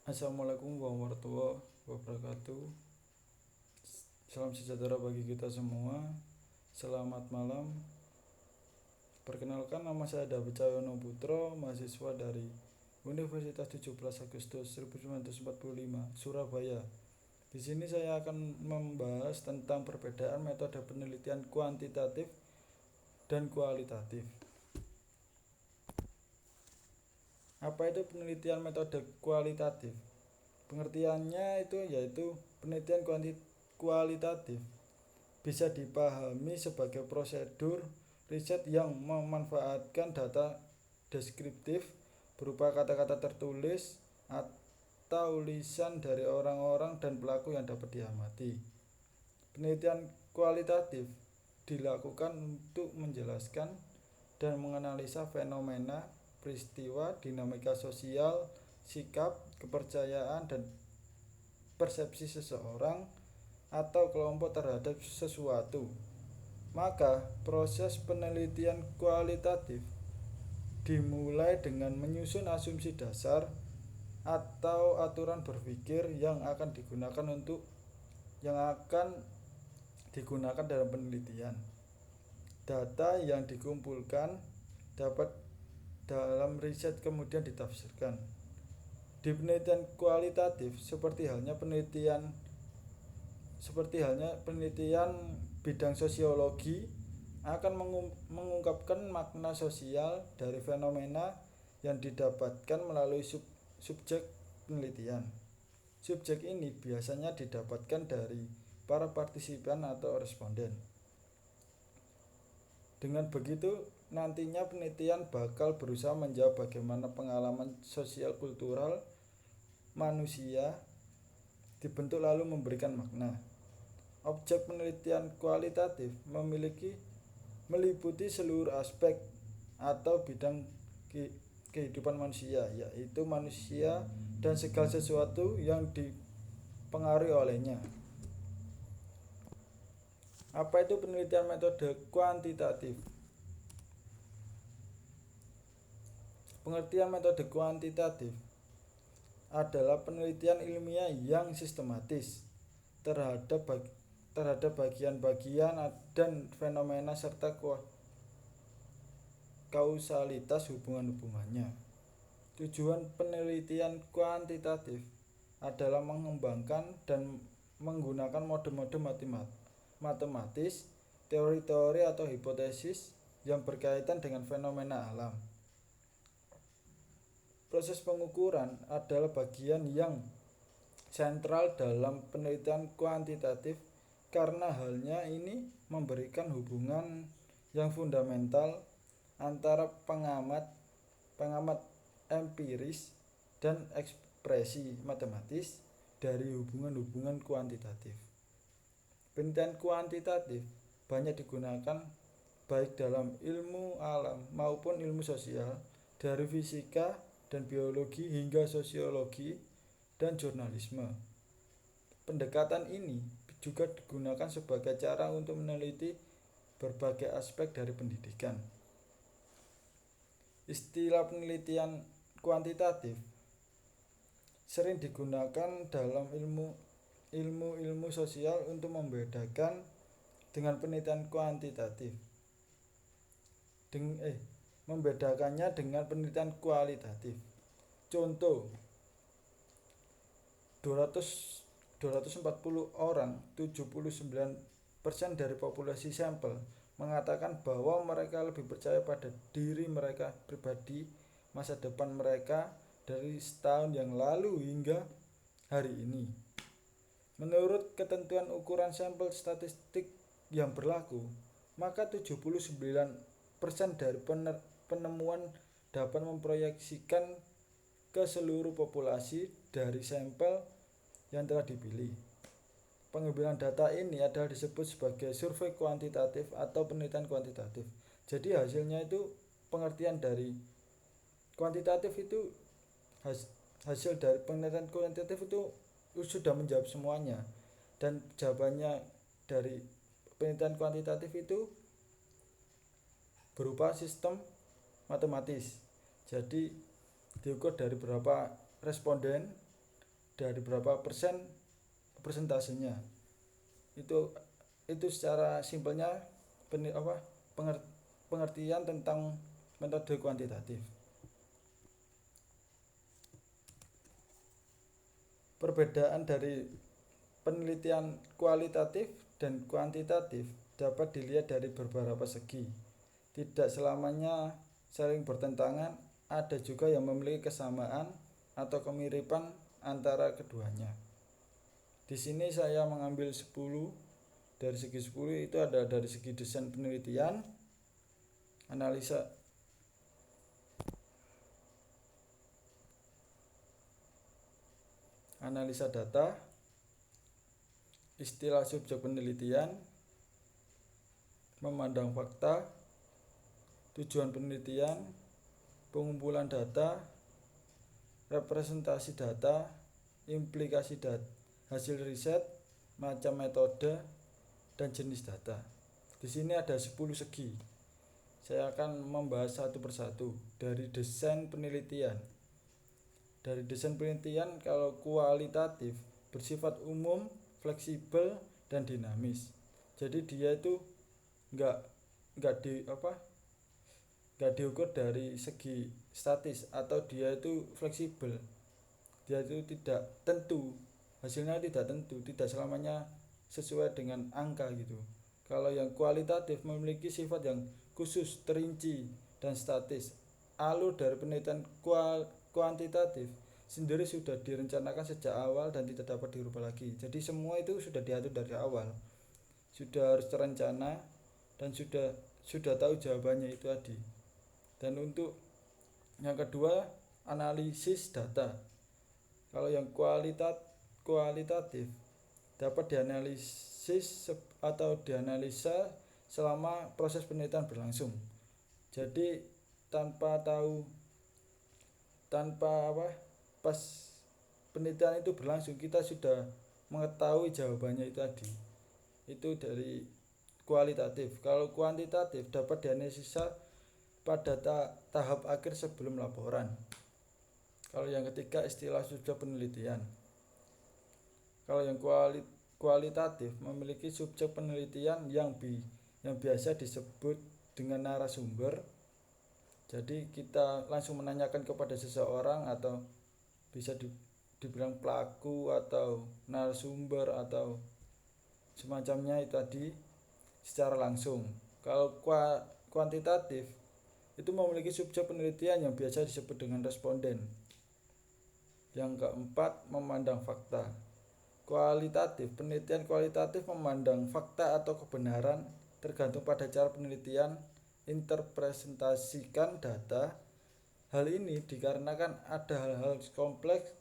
Assalamualaikum warahmatullahi wabarakatuh. Salam sejahtera bagi kita semua. Selamat malam. Perkenalkan, nama saya David Cahyono Putro, mahasiswa dari Universitas 17 Agustus 1945, Surabaya. Di sini saya akan membahas tentang perbedaan metode penelitian kuantitatif dan kualitatif. Apa itu penelitian metode kualitatif? Pengertiannya itu yaitu penelitian kualitatif bisa dipahami sebagai prosedur riset yang memanfaatkan data deskriptif berupa kata-kata tertulis atau lisan dari orang-orang dan pelaku yang dapat diamati. Penelitian kualitatif dilakukan untuk menjelaskan dan menganalisa fenomena, peristiwa, dinamika sosial, sikap, kepercayaan, dan persepsi seseorang atau kelompok terhadap sesuatu. Maka, proses penelitian kualitatif dimulai dengan menyusun asumsi dasar atau aturan berpikir yang akan digunakan dalam penelitian. Data yang dikumpulkan dapat dalam riset kemudian ditafsirkan. Di penelitian kualitatif seperti halnya penelitian bidang sosiologi akan mengungkapkan makna sosial dari fenomena yang didapatkan melalui subjek penelitian. Subjek ini biasanya didapatkan dari para partisipan atau responden. Dengan begitu, nantinya penelitian bakal berusaha menjawab bagaimana pengalaman sosial kultural manusia dibentuk lalu memberikan makna. Objek penelitian kualitatif meliputi seluruh aspek atau bidang kehidupan manusia, yaitu manusia dan segala sesuatu yang dipengaruhi olehnya. Apa itu penelitian metode kuantitatif? Pengertian metode kuantitatif adalah penelitian ilmiah yang sistematis terhadap bagian-bagian dan fenomena serta kausalitas hubungan-hubungannya. Tujuan penelitian kuantitatif adalah mengembangkan dan menggunakan mode-mode matematis, teori-teori atau hipotesis yang berkaitan dengan fenomena alam. Proses pengukuran adalah bagian yang sentral dalam penelitian kuantitatif karena halnya ini memberikan hubungan yang fundamental antara pengamat empiris dan ekspresi matematis dari hubungan-hubungan kuantitatif. Penelitian kuantitatif banyak digunakan baik dalam ilmu alam maupun ilmu sosial, dari fisika dan biologi hingga sosiologi dan jurnalisme. Pendekatan ini juga digunakan sebagai cara untuk meneliti berbagai aspek dari pendidikan. Istilah penelitian kuantitatif sering digunakan dalam ilmu sosial untuk membedakan dengan penelitian kuantitatif. Membedakannya dengan penelitian kualitatif. Contoh, 240 orang, 79% dari populasi sampel mengatakan bahwa mereka lebih percaya pada diri mereka pribadi, masa depan mereka dari setahun yang lalu hingga hari ini. Menurut ketentuan ukuran sampel statistik yang berlaku, maka 79% dari penemuan dapat memproyeksikan ke seluruh populasi dari sampel yang telah dipilih. Pengambilan data ini adalah disebut sebagai survei kuantitatif atau penelitian kuantitatif. Jadi hasilnya itu, pengertian dari kuantitatif itu, hasil dari penelitian kuantitatif itu sudah menjawab semuanya, dan jawabannya dari penelitian kuantitatif itu berupa sistem matematis. Jadi diukur dari berapa responden dari berapa persen persentasenya. Itu secara simpelnya pengertian tentang metode kuantitatif. Perbedaan dari penelitian kualitatif dan kuantitatif dapat dilihat dari beberapa segi. Tidak selamanya saling bertentangan, ada juga yang memiliki kesamaan atau kemiripan antara keduanya. Di sini saya mengambil 10. Dari segi 10 itu ada dari segi desain penelitian, analisa data, istilah subjek penelitian, memandang fakta, tujuan penelitian, pengumpulan data, representasi data, implikasi data, hasil riset, macam metode, dan jenis data. Di sini ada 10 segi. Saya akan membahas satu persatu. Dari desain penelitian. Dari desain penelitian, kalau kualitatif bersifat umum, fleksibel, dan dinamis. Jadi dia itu nggak diukur dari segi statis, atau dia itu fleksibel. Dia itu tidak tentu, hasilnya tidak tentu, tidak selamanya sesuai dengan angka gitu. Kalau yang kualitatif memiliki sifat yang khusus, terinci, dan statis. Alur dari penelitian kuantitatif sendiri sudah direncanakan sejak awal dan tidak dapat dirubah lagi. Jadi semua itu sudah diatur dari awal, sudah harus terencana, dan sudah tahu jawabannya itu tadi. Dan untuk yang kedua, analisis data. Kalau yang kualitatif dapat dianalisis atau dianalisa selama proses penelitian berlangsung. Jadi pas penelitian itu berlangsung kita sudah mengetahui jawabannya itu tadi. Itu dari kualitatif. Kalau kuantitatif dapat dianalisa pada tahap akhir sebelum laporan. Kalau yang ketiga, istilah subjek penelitian. Kalau yang kualitatif memiliki subjek penelitian yang biasa disebut dengan narasumber. Jadi kita langsung menanyakan kepada seseorang, atau bisa dibilang pelaku atau narasumber atau semacamnya itu tadi, secara langsung. Kalau kuantitatif itu memiliki subjek penelitian yang biasa disebut dengan responden. Yang keempat, memandang fakta. Penelitian kualitatif memandang fakta atau kebenaran tergantung pada cara penelitian, interpresentasikan data. Hal ini dikarenakan ada hal-hal kompleks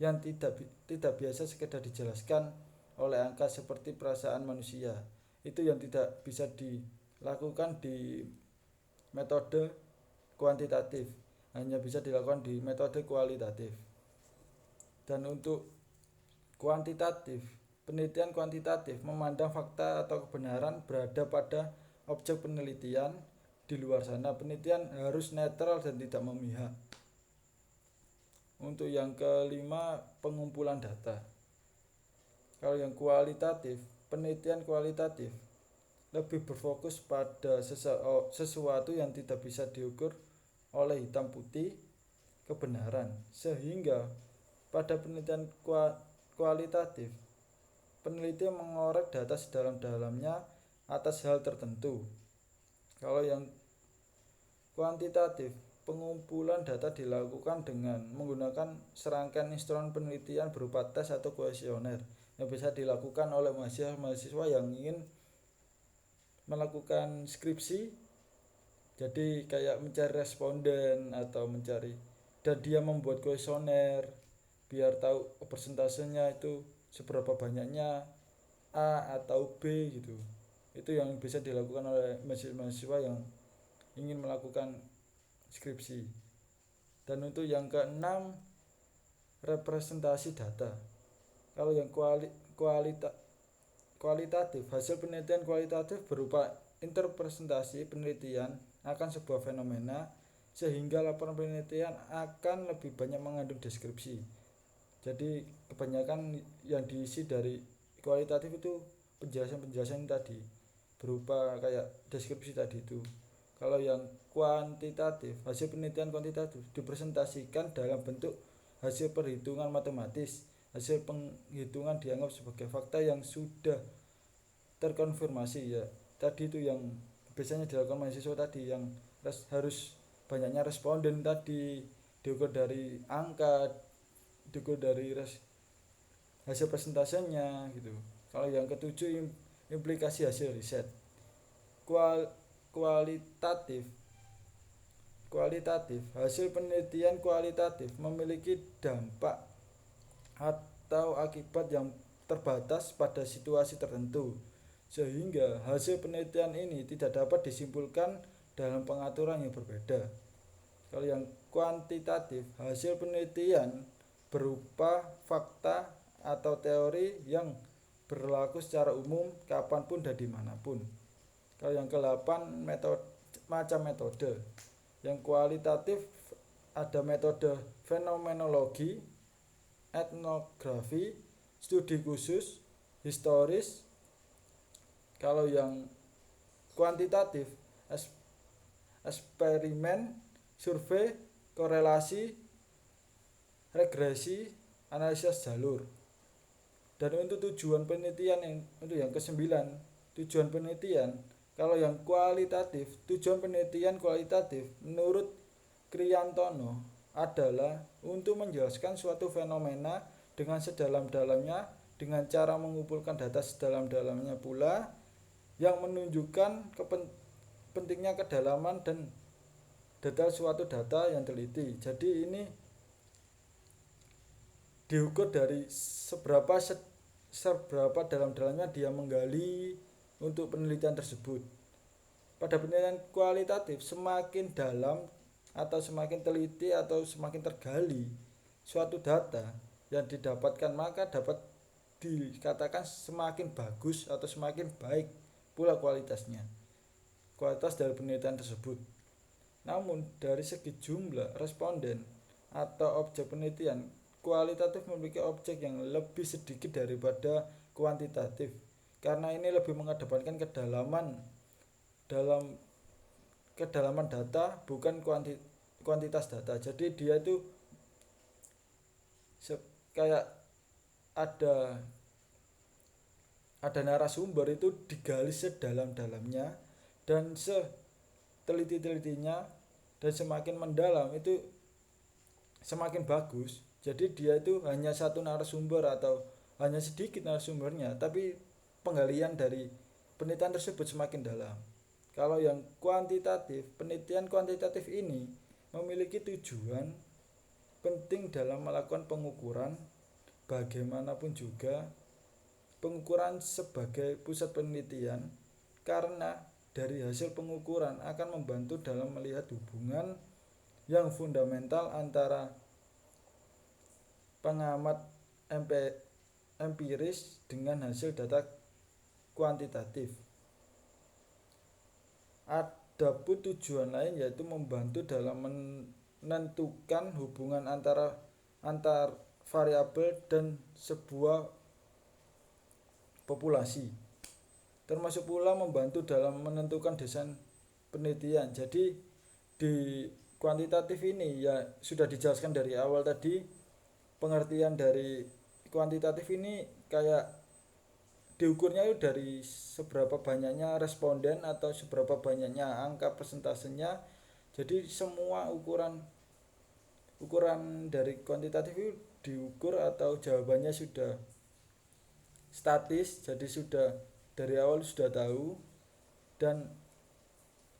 yang tidak biasa sekedar dijelaskan oleh angka seperti perasaan manusia. Itu yang tidak bisa dilakukan di metode kuantitatif, hanya bisa dilakukan di metode kualitatif. Dan untuk penelitian kuantitatif memandang fakta atau kebenaran berada pada objek penelitian di luar sana. Penelitian harus netral dan tidak memihak. Untuk yang kelima, pengumpulan data. Kalau yang penelitian kualitatif lebih berfokus pada sesuatu yang tidak bisa diukur oleh hitam putih, kebenaran. Sehingga pada penelitian kualitatif, peneliti mengorek data sedalam-dalamnya atas hal tertentu. Kalau yang kuantitatif, pengumpulan data dilakukan dengan menggunakan serangkaian instrumen penelitian berupa tes atau kuesioner yang bisa dilakukan oleh mahasiswa yang ingin melakukan skripsi. Jadi kayak mencari responden atau dan dia membuat kuesioner biar tahu persentasenya itu seberapa banyaknya A atau B gitu. Itu yang bisa dilakukan oleh mahasiswa yang ingin melakukan skripsi. Dan untuk yang keenam, representasi data. Kalau yang kualitatif, hasil penelitian kualitatif berupa interpretasi penelitian akan sebuah fenomena, sehingga laporan penelitian akan lebih banyak mengandung deskripsi. Jadi kebanyakan yang diisi dari kualitatif itu penjelasan-penjelasan tadi, berupa kayak deskripsi tadi itu. Kalau yang kuantitatif, hasil penelitian kuantitatif dipresentasikan dalam bentuk hasil perhitungan matematis. Hasil penghitungan dianggap sebagai fakta yang sudah terkonfirmasi, ya tadi itu yang biasanya dilakukan mahasiswa tadi, yang harus banyaknya responden tadi, diukur dari angka, diukur dari hasil presentasinya gitu. Kalau yang ketujuh, implikasi hasil riset. Kualitatif kualitatif hasil penelitian kualitatif memiliki dampak atau akibat yang terbatas pada situasi tertentu, sehingga hasil penelitian ini tidak dapat disimpulkan dalam pengaturan yang berbeda. Kalau yang kuantitatif, hasil penelitian berupa fakta atau teori yang berlaku secara umum kapanpun dan dimanapun. Kalau yang ke-8, macam metode. Yang kualitatif ada metode fenomenologi, etnografi, studi khusus, historis. Kalau yang kuantitatif, eksperimen, survei, korelasi, regresi, analisis jalur. Dan untuk tujuan penelitian untuk yang ke-9, tujuan penelitian, kalau yang kualitatif, tujuan penelitian kualitatif menurut Kriyantono adalah untuk menjelaskan suatu fenomena dengan sedalam-dalamnya, dengan cara mengumpulkan data sedalam-dalamnya pula, yang menunjukkan pentingnya kedalaman dan detail suatu data yang teliti. Jadi ini diukur dari seberapa dalam-dalamnya dia menggali untuk penelitian tersebut. Pada penelitian kualitatif, semakin dalam atau semakin teliti atau semakin tergali suatu data yang didapatkan, maka dapat dikatakan semakin bagus atau semakin baik pula kualitasnya, kualitas dari penelitian tersebut. Namun dari segi jumlah responden atau objek penelitian, kualitatif memiliki objek yang lebih sedikit daripada kuantitatif, karena ini lebih mengedepankan kedalaman data, bukan kuantitas data. Jadi dia itu kayak ada narasumber itu digali sedalam-dalamnya dan seteliti-telitinya, dan semakin mendalam itu semakin bagus. Jadi dia itu hanya satu narasumber atau hanya sedikit narasumbernya, tapi penggalian dari penelitian tersebut semakin dalam. Kalau yang kuantitatif, penelitian kuantitatif ini memiliki tujuan penting dalam melakukan pengukuran. Bagaimanapun juga, pengukuran sebagai pusat penelitian, karena dari hasil pengukuran akan membantu dalam melihat hubungan yang fundamental antara pengamat empiris dengan hasil data kuantitatif. Adapun tujuan lain yaitu membantu dalam menentukan hubungan antar variabel dan sebuah populasi, termasuk pula membantu dalam menentukan desain penelitian. Jadi di kuantitatif ini ya sudah dijelaskan dari awal tadi, pengertian dari kuantitatif ini kayak diukurnya itu dari seberapa banyaknya responden atau seberapa banyaknya angka persentasenya. Jadi semua ukuran dari kuantitatif itu diukur atau jawabannya sudah statis, jadi sudah dari awal sudah tahu dan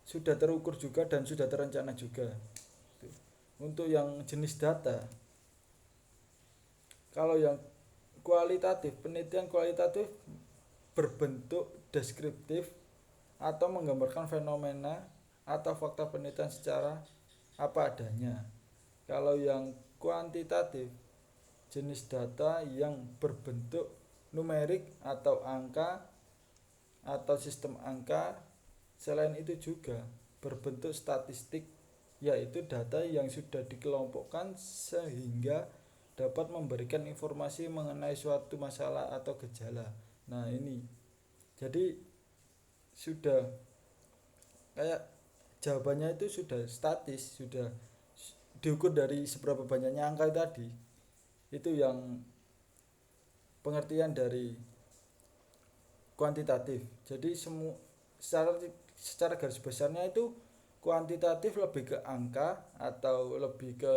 sudah terukur juga dan sudah terencana juga. Untuk yang jenis data, kalau yang kualitatif, penelitian kualitatif berbentuk deskriptif atau menggambarkan fenomena atau fakta penelitian secara apa adanya. Kalau yang kuantitatif, jenis data yang berbentuk numerik atau angka atau sistem angka. Selain itu juga berbentuk statistik, yaitu data yang sudah dikelompokkan sehingga dapat memberikan informasi mengenai suatu masalah atau gejala. Nah, ini. Jadi sudah kayak jawabannya itu sudah statis, sudah diukur dari seberapa banyaknya angka tadi. Itu yang pengertian dari kuantitatif. Jadi secara garis besarnya itu kuantitatif lebih ke angka atau lebih ke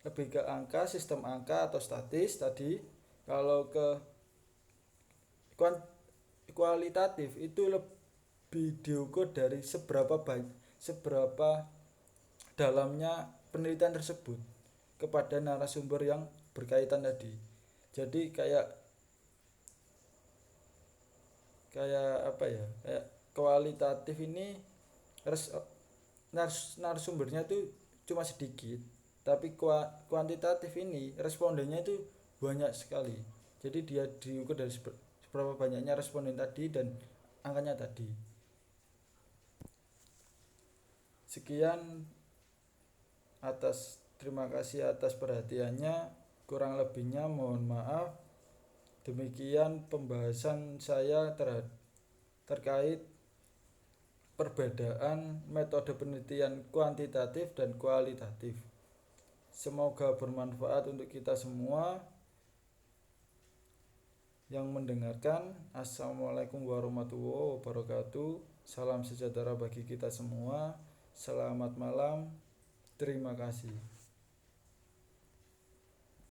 lebih ke angka, sistem angka atau statis tadi. Kalau ke kualitatif itu lebih diukur dari seberapa dalamnya penelitian tersebut kepada narasumber yang berkaitan tadi. Jadi kayak apa ya, kayak kualitatif ini narasumbernya itu cuma sedikit, tapi kuantitatif ini respondennya itu banyak sekali. Jadi dia diukur dari seberapa banyaknya responden tadi dan angkanya tadi. Sekian, terima kasih atas perhatiannya, kurang lebihnya mohon maaf. Demikian pembahasan saya terkait perbedaan metode penelitian kuantitatif dan kualitatif. Semoga bermanfaat untuk kita semua yang mendengarkan. Assalamualaikum warahmatullahi wabarakatuh. Salam sejahtera bagi kita semua. Selamat malam. Terima kasih.